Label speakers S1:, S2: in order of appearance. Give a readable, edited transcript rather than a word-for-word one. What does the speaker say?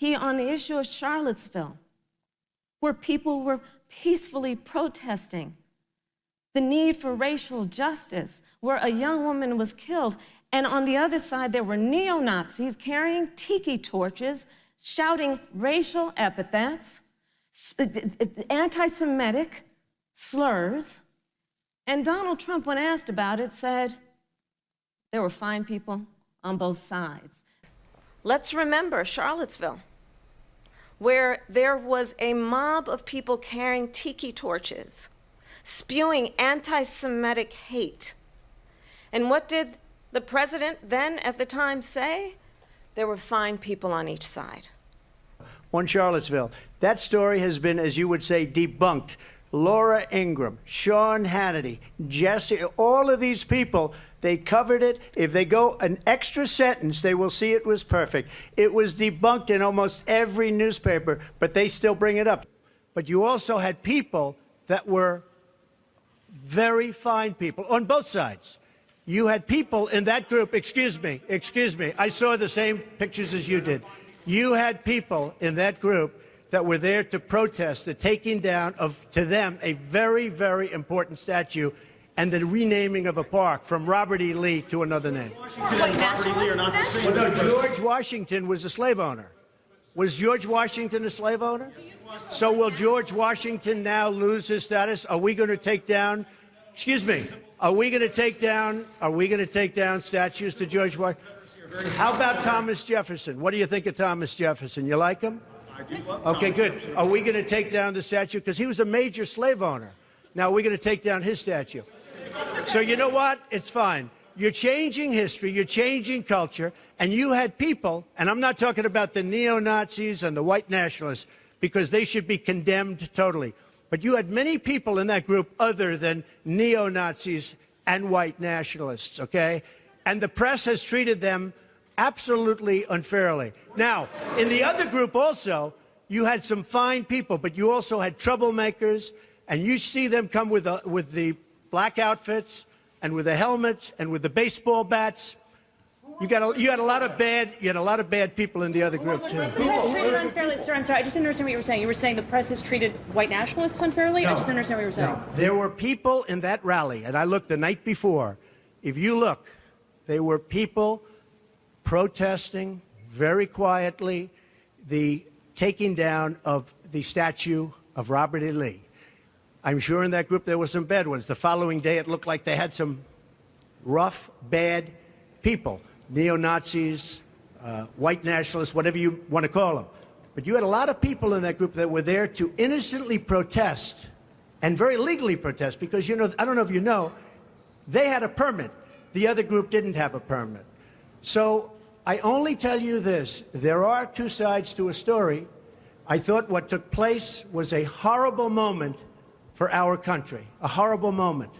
S1: on the issue of Charlottesville, where people were peacefully protesting the need for racial justice, where a young woman was killed. And on the other side, there were neo-Nazis carrying tiki torches, shouting racial epithets, anti-Semitic slurs. And Donald Trump, when asked about it, said there were fine people on both sides. Let's remember Charlottesville, where there was a mob of people carrying tiki torches, spewing anti-Semitic hate. And what did the president then at the time say? There were fine people on each side.
S2: On Charlottesville, that story has been, as you would say, debunked. Laura Ingraham, Sean Hannity, Jesse, all of these people, they covered it. If they go an extra sentence, they will see it was perfect. It was debunked in almost every newspaper, but they still bring it up. But you also had people that were very fine people on both sides. You had people in that group, excuse me, I saw the same pictures as you did. You had people in that group that were there to protest the taking down of, to them, a very, very important statue and the renaming of a park from Robert E. Lee to another name. Well, no, George Washington was a slave owner. Was George Washington a slave owner? So will George Washington now lose his status? Are we going to take down, excuse me, are we going to take down statues to George Washington? How about Thomas Jefferson? What do you think of Thomas Jefferson? You like him? Okay, good. Are we going to take down the statue? Because he was a major slave owner. Now we're going to take down his statue. So you know what? It's fine. You're changing history, you're changing culture, and you had people, and I'm not talking about the neo-Nazis and the white nationalists, because they should be condemned totally. But you had many people in that group other than neo-Nazis and white nationalists, okay? And the press has treated them absolutely unfairly. Now, in the other group also, you had some fine people, but you also had troublemakers, and you see them come with the black outfits and with the helmets and with the baseball bats. You had a lot of bad people in the other group too.
S3: The press treated unfairly, sir. I'm sorry, I just didn't understand what you were saying. You were saying the press has treated white nationalists unfairly? No, I just didn't understand what you were saying.
S2: No. There were people in that rally, and I looked the night before. If you look, there were people protesting very quietly the taking down of the statue of Robert E. Lee. I'm sure in that group there were some bad ones. The following day it looked like they had some rough, bad people, neo-Nazis, white nationalists, whatever you want to call them. But you had a lot of people in that group that were there to innocently protest and very legally protest because, you know, I don't know if you know, they had a permit. The other group didn't have a permit. So I only tell you this, there are two sides to a story. I thought what took place was a horrible moment for our country, a horrible moment.